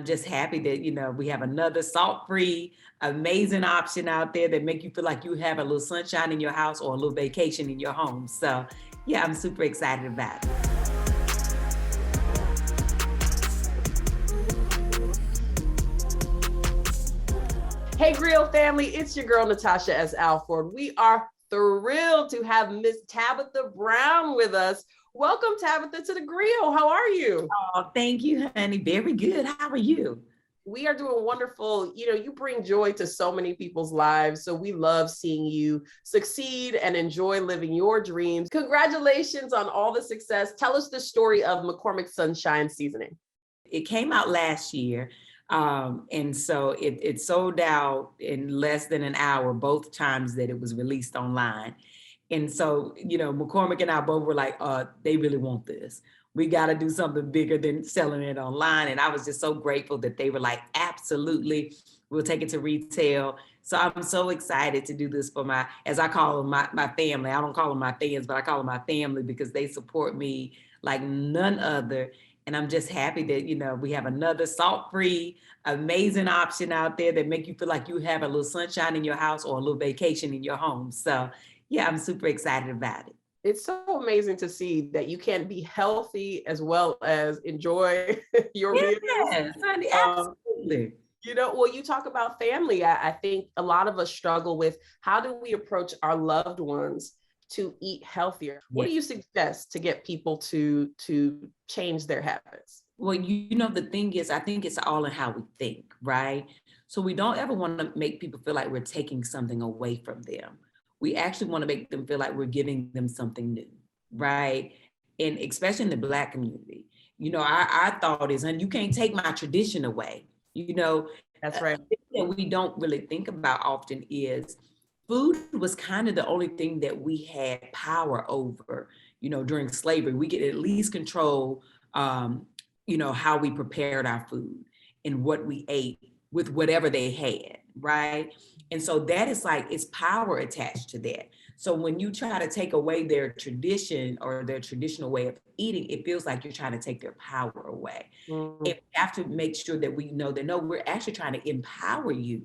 I'm just happy that, we have another salt-free, amazing option out there that make you feel like you have a little sunshine in your house or a little vacation in your home. So yeah, I'm super excited about it. Hey, Grill family, it's your girl, Natasha S. Alford. We are thrilled to have Miss Tabitha Brown with us. Welcome, Tabitha, to the Grill. How are you? Oh, thank you, honey. Very good. How are you? We are doing wonderful. You bring joy to so many people's lives. So we love seeing you succeed and enjoy living your dreams. Congratulations on all the success. Tell us the story of McCormick Sunshine Seasoning. It came out last year. And so it sold out in less than an hour, both times that it was released online. And so, McCormick and I both were like, they really want this. We got to do something bigger than selling it online. And I was just so grateful that they were like, absolutely, we'll take it to retail. So I'm so excited to do this for as I call them, my family. I don't call them my fans, but I call them my family because they support me like none other. And I'm just happy that, we have another salt-free, amazing option out there that make you feel like you have a little sunshine in your house or a little vacation in your home. So yeah, I'm super excited about it. It's so amazing to see that you can be healthy as well as enjoy your meals. Yes, honey, absolutely. Well, you talk about family. I think a lot of us struggle with how do we approach our loved ones to eat healthier? What do you suggest to get people to change their habits? Well, the thing is, I think it's all in how we think, right? So we don't ever want to make people feel like we're taking something away from them. We actually want to make them feel like we're giving them something new, right? And especially in the Black community, our thought is, and you can't take my tradition away. That's right. That we don't really think about often is food was kind of the only thing that we had power over, during slavery. We could at least control, how we prepared our food and what we ate with whatever they had, right? And so that is like, it's power attached to that. So when you try to take away their tradition or their traditional way of eating, it feels like you're trying to take their power away. And we have to make sure that we know that, no, we're actually trying to empower you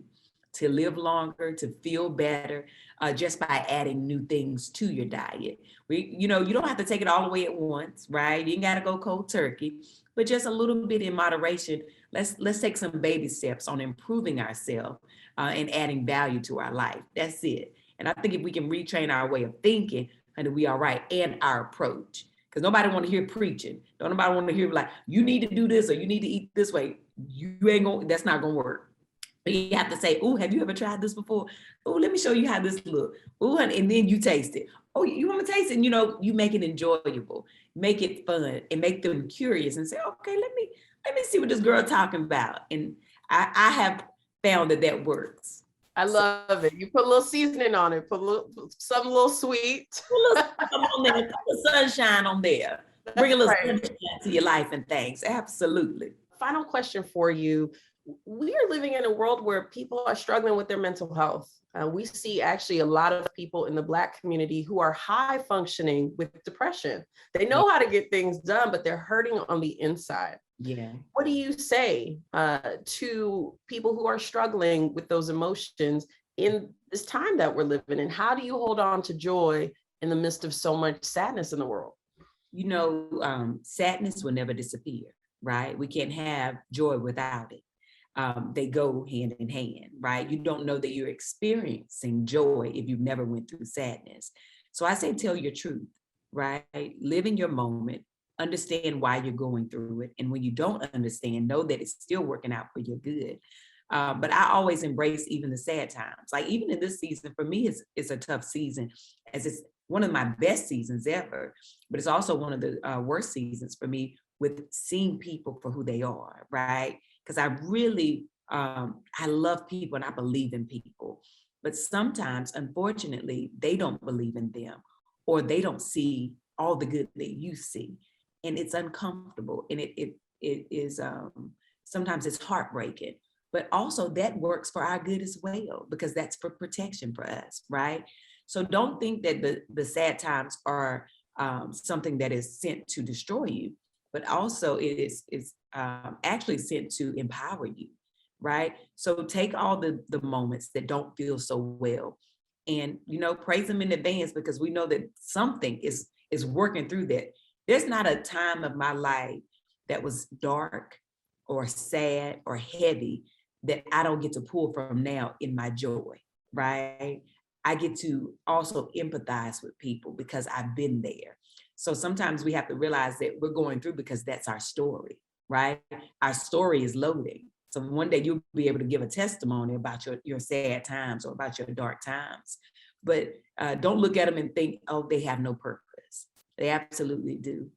to live longer, to feel better, just by adding new things to your diet. You don't have to take it all away at once, right? You ain't got to go cold turkey, but just a little bit in moderation. Let's take some baby steps on improving ourselves and adding value to our life. That's it. And I think if we can retrain our way of thinking, and we are right, and our approach, because nobody want to hear preaching. Don't nobody want to hear like, you need to do this or you need to eat this way. That's not gonna work. You have to say, oh, have you ever tried this before? Oh, let me show you how this looks. Oh, and then you taste it. Oh, you want to taste it? And, you make it enjoyable, make it fun, and make them curious and say, okay, let me see what this girl talking about. And I have found that works. I love it. You put a little seasoning on it, something a little sweet. Put a sunshine on there. Bring a little sunshine to your life and things. Absolutely. Final question for you. We are living in a world where people are struggling with their mental health. We see actually a lot of people in the Black community who are high functioning with depression. They know how to get things done, but they're hurting on the inside. Yeah. What do you say to people who are struggling with those emotions in this time that we're living in? How do you hold on to joy in the midst of so much sadness in the world? Sadness will never disappear, right? We can't have joy without it. They go hand in hand, right? You don't know that you're experiencing joy if you've never went through sadness. So I say, tell your truth, right? Live in your moment, understand why you're going through it. And when you don't understand, know that it's still working out for your good. But I always embrace even the sad times. Like even in this season, for me, it's a tough season, as it's one of my best seasons ever, but it's also one of the worst seasons for me with seeing people for who they are, right? Because I really, I love people and I believe in people. But sometimes, unfortunately, they don't believe in them or they don't see all the good that you see. And it's uncomfortable and it is, sometimes it's heartbreaking. But also that works for our good as well, because that's for protection for us, right? So don't think that the sad times are something that is sent to destroy you, but also it's actually sent to empower you, right? So take all the moments that don't feel so well, and praise them in advance, because we know that something is working through that. There's not a time of my life that was dark or sad or heavy that I don't get to pull from now in my joy, right? I get to also empathize with people because I've been there. So sometimes we have to realize that we're going through because that's our story, right? Our story is loading. So one day you'll be able to give a testimony about your sad times or about your dark times. But don't look at them and think, oh, they have no purpose. They absolutely do.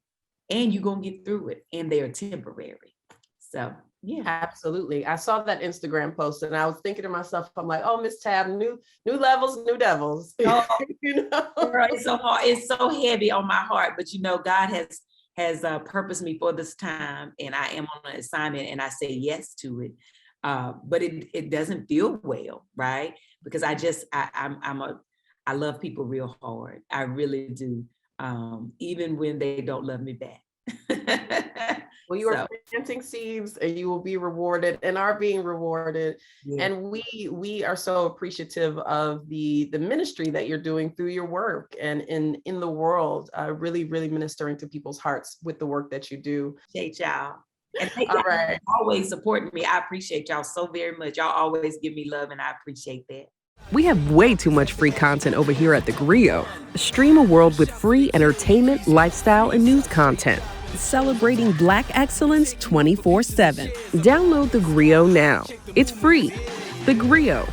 And you're going to get through it, and they are temporary. So, yeah. Absolutely. I saw that Instagram post and I was thinking to myself, I'm like, oh, Miss Tab, new levels, new devils. Oh, girl, it's so hard. It's so heavy on my heart, but God has purposed me for this time, and I am on an assignment, and I say yes to it. But it doesn't feel well, right? Because I love people real hard. I really do. Even when they don't love me back. Well, you are planting seeds and you will be rewarded and are being rewarded. Yeah. And we are so appreciative of the ministry that you're doing through your work and in the world, really, really ministering to people's hearts with the work that you do. Appreciate y'all. And all right. Always supporting me. I appreciate y'all so very much. Y'all always give me love, and I appreciate that. We have way too much free content over here at The Grio. Stream a world with free entertainment, lifestyle, and news content. Celebrating Black excellence 24/7. Download The Grio now. It's free. The Grio.